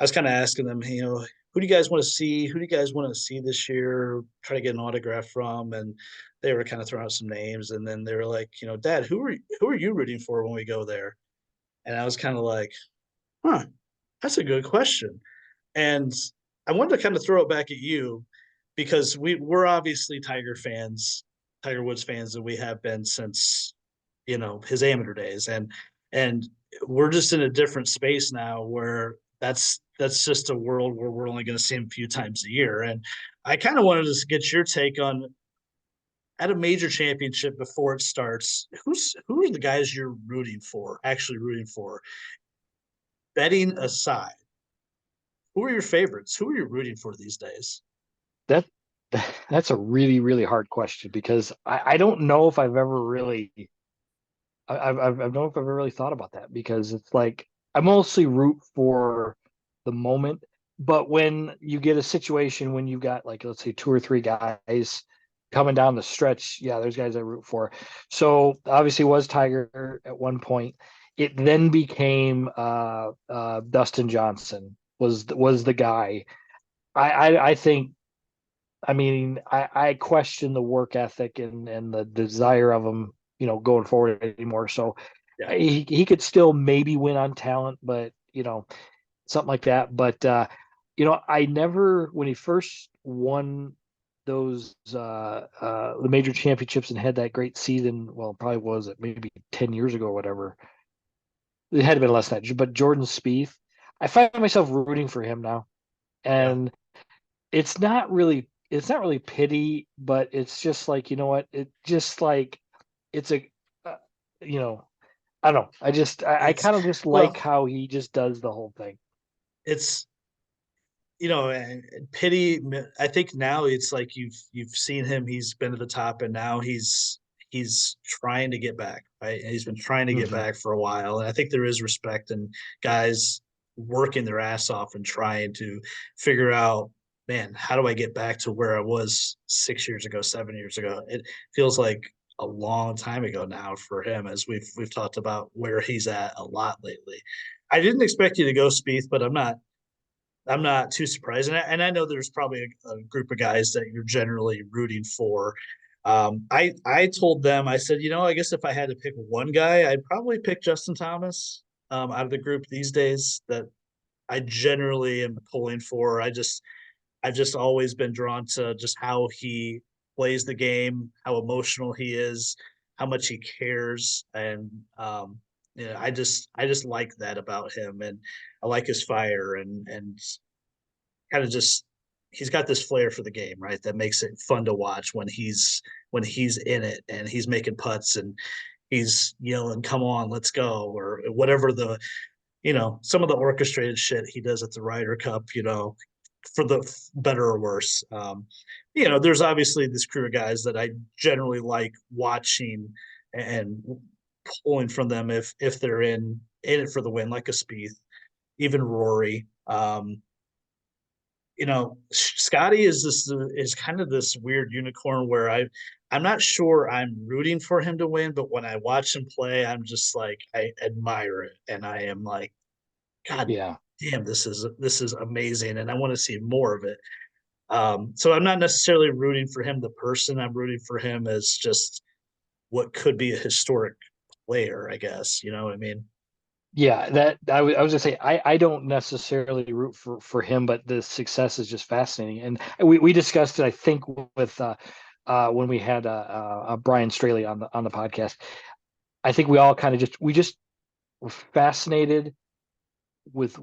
was kind of asking them, who do you guys want to see? Who do you guys want to see this year? Try to get an autograph from, and they were kind of throwing out some names, and then they were like, Dad, who are you rooting for when we go there? And I was kind of like, huh, that's a good question. And I wanted to kind of throw it back at you because we're obviously Tiger fans, Tiger Woods fans, and we have been since his amateur days, and we're just in a different space now where that's just a world where we're only going to see him a few times a year. And I kind of wanted to get your take on at a major championship before it starts, who are the guys you're rooting for, actually rooting for, betting aside, who are your favorites? Who are you rooting for these days? That that's a really really hard question, because I don't know if I've ever really I don't know if I've ever really thought about that, because it's like I mostly root for the moment. But when you get a situation when you've got, like, let's say two or three guys coming down the stretch, yeah, there's guys I root for. So obviously it was Tiger at one point. It then became Dustin Johnson was the guy. I think, I mean, I question the work ethic and the desire of him, going forward anymore. So Yeah. he could still maybe win on talent, but something like that. But I never, when he first won those the major championships and had that great season, well, probably was it maybe 10 years ago or whatever. It had to been less than that. But Jordan Spieth, I find myself rooting for him now. Yeah. And it's not really pity, but it's just like, you know what? It just like it's a uh, you know, I don't know. I It's kind of just like well, how he just does the whole thing. it's and pity. I think now it's like you've seen him. He's been at the top, and now he's trying to get back. Right, and he's been trying to get Hmm. back for a while. And I think there is respect and guys working their ass off and trying to figure out, man, how do I get back to where I was 6 years ago, 7 years ago? It feels like a long time ago now for him, as we've talked about where he's at a lot lately. I didn't expect you to go Spieth, but I'm not too surprised, and I know there's probably a group of guys that you're generally rooting for. I told them, I said, I guess if I had to pick one guy, I'd probably pick Justin Thomas out of the group these days that I generally am pulling for. I've just always been drawn to just how he plays the game, how emotional he is, how much he cares, and I just like that about him, and I like his fire, and kind of just he's got this flair for the game, right? That makes it fun to watch when he's in it and he's making putts and he's yelling, "Come on, let's go!" or whatever some of the orchestrated shit he does at the Ryder Cup. for the better or worse. There's obviously this crew of guys that I generally like watching and pulling from them if they're in it for the win, like a Spieth, even Rory. Scotty is kind of this weird unicorn where I'm not sure I'm rooting for him to win, but when I watch him play, I'm just like I admire it, and I am like, God Yeah. damn, this is amazing, and I want to see more of it. So I'm not necessarily rooting for him the person. I'm rooting for him as just what could be a historic player, I guess. You know what I mean? Yeah, I was gonna say I don't necessarily root for him, but the success is just fascinating. And we discussed it, I think, with when we had Brian Straley on the podcast. I think we all kind of just were fascinated with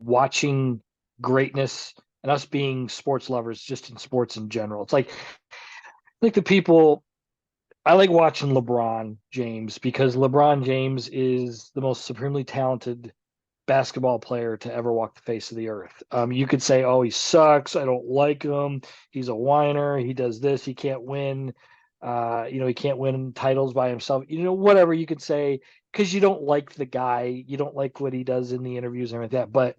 watching greatness and us being sports lovers just in sports in general. It's like the people I like watching LeBron James because LeBron James is the most supremely talented basketball player to ever walk the face of the earth. You could say, "Oh, he sucks. I don't like him. He's a whiner. He does this. He can't win. He can't win titles by himself. Whatever you could say because you don't like the guy. You don't like what he does in the interviews and everything like that. But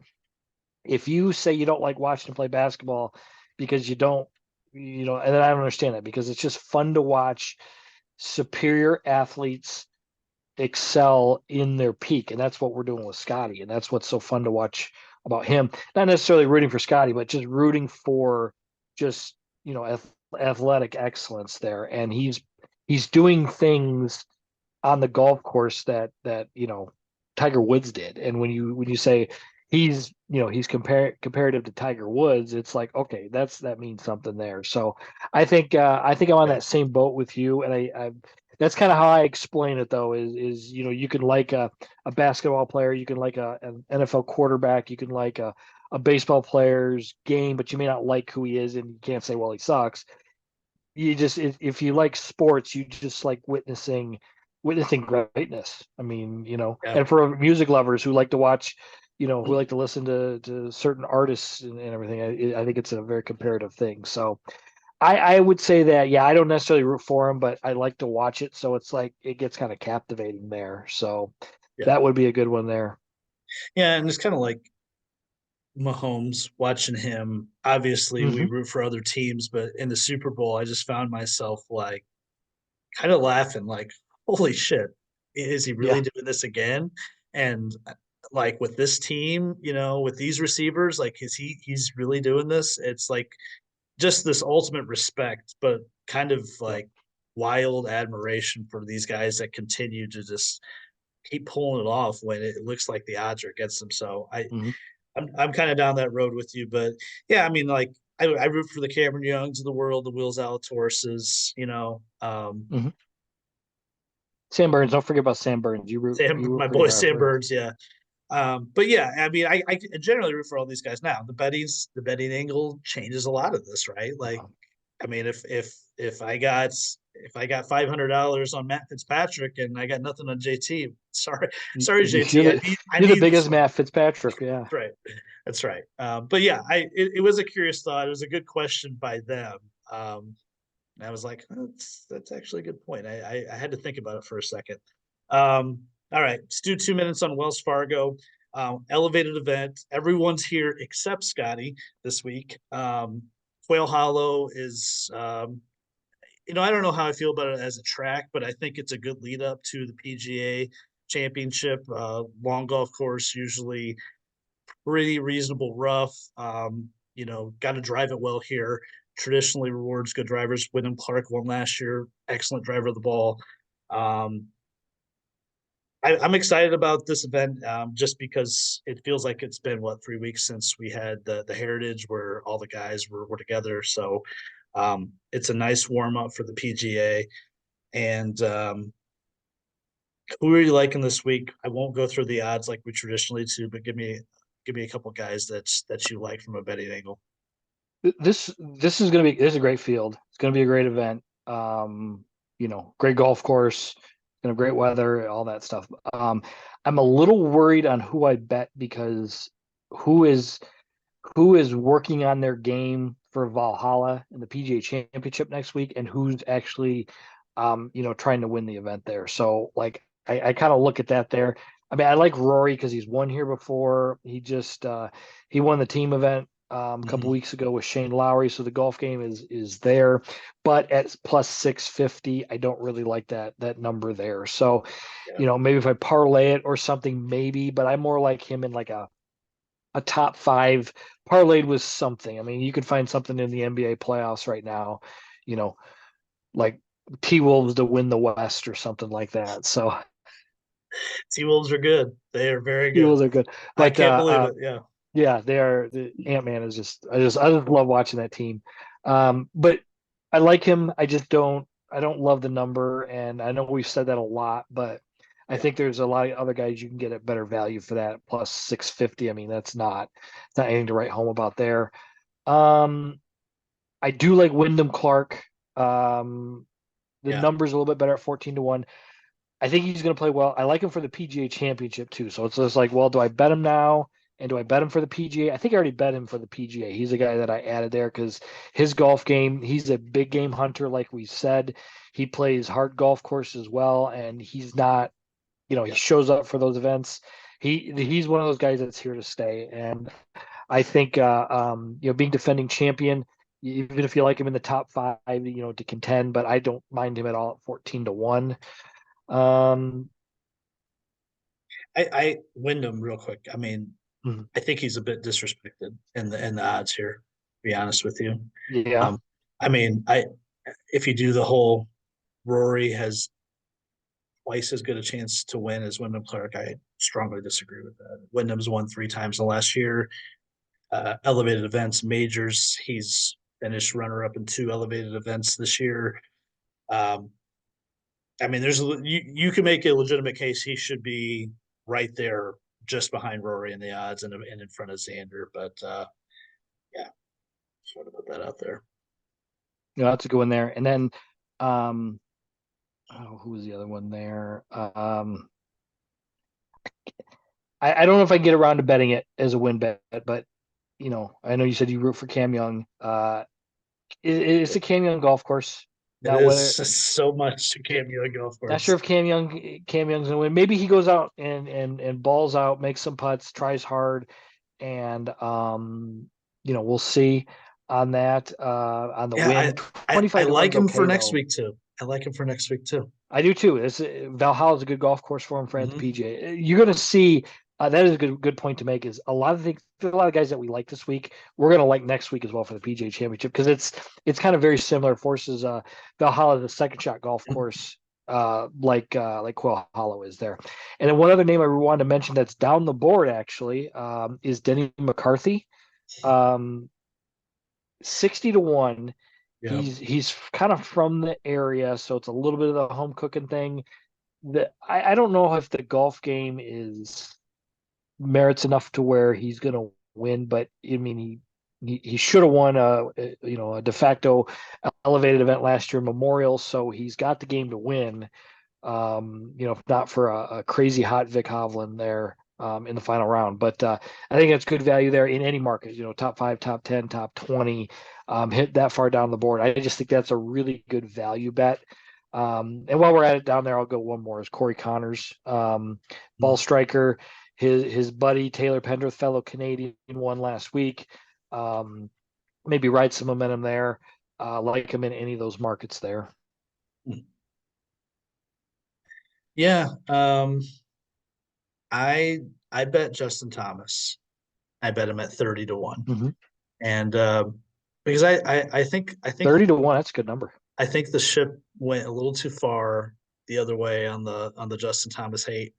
if you say you don't like watching him play basketball because you don't, and I don't understand that because it's just fun to watch superior athletes excel in their peak. And that's what we're doing with Scotty. And that's what's so fun to watch about him. Not necessarily rooting for Scotty, but just rooting for just, athletic excellence there. And he's doing things on the golf course that Tiger Woods did. And when you say he's comparative to Tiger Woods, it's like, okay, that means something there. So I think I'm on Yeah. that same boat with you, and I that's kind of how I explain it though is you can like a basketball player, you can like an NFL quarterback, you can like a baseball player's game, but you may not like who he is, and you can't say, well, he sucks. You just if you like sports, you just like witnessing greatness. I mean, Yeah. and for music lovers who like to watch, who like to listen to certain artists and everything, I think it's a very comparative thing. So I would say that, yeah, I don't necessarily root for him, but I like to watch it. So it's like it gets kind of captivating there. So Yeah. that would be a good one there. Yeah. And it's kind of like Mahomes, watching him. Obviously, we Hmm. root for other teams, but in the Super Bowl, I just found myself like kind of laughing, like, holy shit, is he really Yeah. doing this again? And like with this team, with these receivers, like he's really doing this? It's like just this ultimate respect, but kind of Yeah. like wild admiration for these guys that continue to just keep pulling it off when it looks like the odds are against them. So Hmm. I'm kind of down that road with you, but yeah, I mean, like I root for the Cameron Youngs of the world, the Will Zalatoris, Hmm. Sam Burns. Don't forget about Sam Burns. Sam, You root my pretty boy hard Sam for. Burns, yeah. But yeah, I mean, I generally root for all these guys now. The betting angle changes a lot of this, right? Like, I mean, if I got $500 on Matt Fitzpatrick and I got nothing on JT, sorry You're JT, I the need I you're the need this biggest one. Matt Fitzpatrick. Yeah. That's right. That's right. But yeah, it was a curious thought. It was a good question by them. And I was like, that's actually a good point. I had to think about it for a second. All right, let's do 2 minutes on Wells Fargo. Elevated event. Everyone's here except Scotty this week. Quail Hollow is, I don't know how I feel about it as a track, but I think it's a good lead up to the PGA Championship. Long golf course, usually pretty reasonable rough. Got to drive it well here. Traditionally rewards good drivers. Wyndham Clark won last year. Excellent driver of the ball. Um, I'm excited about this event just because it feels like it's been 3 weeks since we had the Heritage where all the guys were together. So it's a nice warm up for the PGA. And who are you liking this week? I won't go through the odds like we traditionally do, but give me a couple guys that you like from a betting angle. This is a great field. It's gonna be a great event. Great golf course, great weather, all that stuff. I'm a little worried on who I bet because who is who is working on their game for Valhalla in the PGA Championship next week, and who's actually, trying to win the event there. So, like, I kind of look at that there. I mean, I like Rory because he's won here before. He won the team event a couple Mhm. weeks ago with Shane Lowry, so the golf game is there. But at plus 650, I don't really like that number there. So, Yeah. maybe if I parlay it or something, maybe. But I more like him in like a top five parlayed with something. I mean, you could find something in the NBA playoffs right now, you know, like T Wolves to win the West or something like that. So T-Wolves are good. They are very T good. Wolves are good, I but can't believe it. Yeah. yeah, they are. The Ant Man is just I just love watching that team. But I like him. I don't love the number, and I know we've said that a lot, but I Yeah. think there's a lot of other guys you can get at better value for that plus 650. I mean, it's not anything to write home about there. Um, I do like Wyndham Clark. The Yeah. number's a little bit better at 14-1. I think he's going to play well. I like him for the PGA Championship too. So it's just like, well, do I bet him now? And do I bet him for the PGA? I think I already bet him for the PGA. He's a guy that I added there because his golf game, he's a big game hunter, like we said. He plays hard golf course as well, and he's not, he Yeah. shows up for those events. He's one of those guys that's here to stay. And I think being defending champion, even if you like him in the top five, to contend, but I don't mind him at all at 14-1. Um, I Wyndham real quick. I mean, mhm, I think he's a bit disrespected in the odds here, to be honest with you. yeah, Um, I mean, if you do the whole Rory has twice as good a chance to win as Wyndham Clark, I strongly disagree with that. Wyndham's won 3 times the last year. Elevated events, majors. He's finished runner up in 2 elevated events this year. Um, I mean, you can make a legitimate case he should be right there, just behind Rory in the odds and in front of Xander. But yeah, just want to put that out there. that's a good one there. And then, um, oh, who was the other one there? I don't know if I can get around to betting it as a win bet, but I know you said you root for Cam Young. It's a Cam Young golf course. It Now, is whether so much cameo golf not sure course. if Cam Young's gonna win. Maybe he goes out and balls out, makes some putts, tries hard, and we'll see on that on the Yeah, win. I 25 to like one's him for okay next though. week too. I like him for next week too. I do too. It's Valhalla's a good golf course for him for the Hmm. PGA. You're going to see that is a good point to make. Is a lot of things, a lot of guys that we like this week, we're going to like next week as well for the PGA Championship because it's kind of very similar. Forces Valhalla, the second shot golf course, like Quail Hollow is there. And then one other name I wanted to mention that's down the board actually is Denny McCarthy. Um, 60-1. Yeah. He's kind of from the area, so it's a little bit of the home cooking thing. I don't know if the golf game is merits enough to where he's going to win, but I mean he should have won a de facto elevated event last year, Memorial, so he's got the game to win. If not for a crazy hot Vic Hovland there in the final round. But I think that's good value there in any market, top five, top 10, top 20, hit that far down the board. I just think that's a really good value bet. And while we're at it down there, I'll go one more is Corey Connors, ball striker. His buddy Taylor Pendrith, fellow Canadian, won last week. Um, Maybe ride some momentum there. Like him in any of those markets there. Yeah. I I bet Justin Thomas. I bet him at 30-1. Mm-hmm. And because I think 30-1, that's a good number. I think the ship went a little too far the other way on the Justin Thomas hate.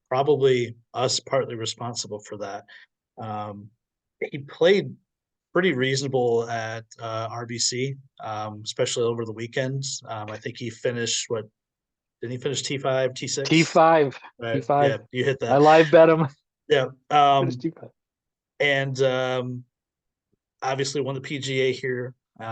Probably us partly responsible for that. Um, he played pretty reasonable at RBC, especially over the weekends. I think he finished what did he finish T5, T6? T5, Right. Yeah, T5. you hit I that. live bet him. Yeah. Finish T5. And obviously won the PGA here in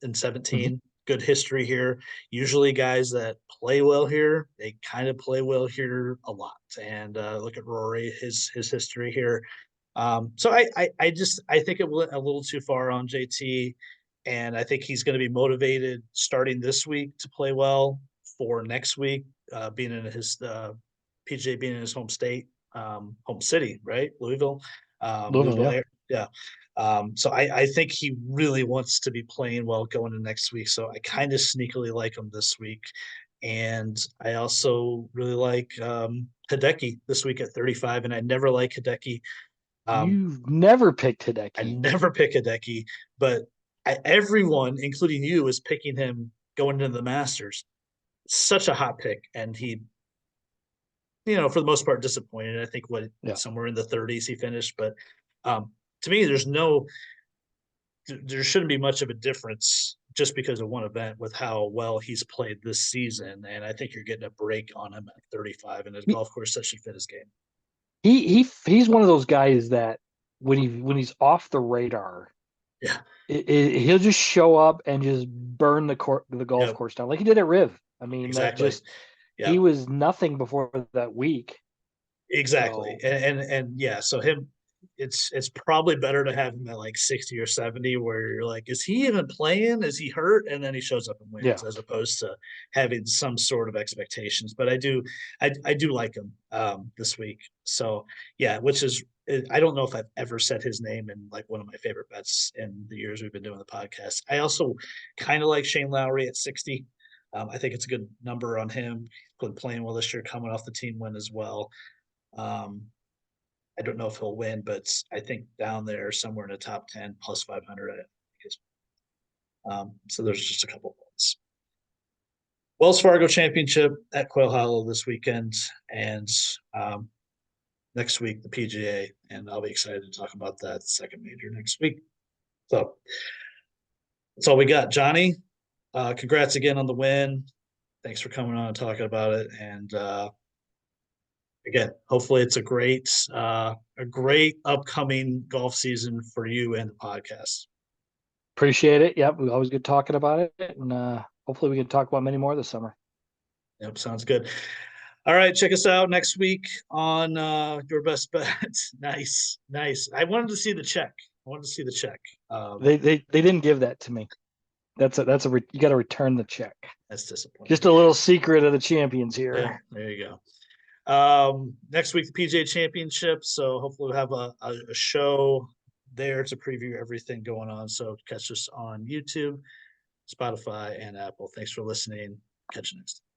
Mhm. 17. Good history here. Usually, guys that play well here, they kind of play well here a lot. And look at Rory, his history here. So I think it went a little too far on JT, and I think he's going to be motivated starting this week to play well for next week, being in his PGA being in his home state, home city, right? Louisville, Louisville yeah. air, yeah. So I think he really wants to be playing well going into next week. So I kind of sneakily like him this week. And I also really like Hideki this week at 35, and I never like Hideki. Um, You've never picked I Hideki. never pick Hideki, but everyone, including you, is picking him going into the Masters. Such a hot pick, and he, for the most part, disappointed. I think Yeah. somewhere in the 30s he finished, but um, to me, there shouldn't be much of a difference just because of one event with how well he's played this season. And I think you're getting a break on him at 35, and his He, golf course that should fit his game. he's one of those guys that when he's off the radar, Yeah, he'll just show up and just burn the golf yeah, course down like he did at Riv. I mean, that exactly. just Yeah, he was nothing before that week. exactly. So And yeah, so it's probably better to have him at like 60 or 70 where you're like, is he even playing? Is he hurt? And then he shows up and wins, yeah, as opposed to having some sort of expectations. But I do like him this week. So yeah, which is I don't know if I've ever said his name in like one of my favorite bets in the years we've been doing the podcast. I also kind of like Shane Lowry at 60. I think it's a good number on him. He's been playing well this year, coming off the team win as well. Um, I don't know if he'll win, but I think down there somewhere in the top 10 plus 500. So there's just a couple points. Wells Fargo Championship at Quail Hollow this weekend, and um, next week the PGA, and I'll be excited to talk about that second major next week. So that's all we got, Johnny. Congrats again on the win. Thanks for coming on and talking about it. And again, hopefully it's a great upcoming golf season for you and the podcast. appreciate it. Yep, we always good talking about it, and hopefully we can talk about many more this summer. Yep, sounds good. All right, check us out next week on your best bet. Nice, nice. I wanted to see the check. I wanted to see the check. They didn't give that to me. You got to return the check. That's disappointing. Just a little secret of the champions Yeah, here. there you go. Next week the PGA Championship, so hopefully we'll have a show there to preview everything going on. So catch us on YouTube, Spotify, and Apple. Thanks for listening. Catch you next time.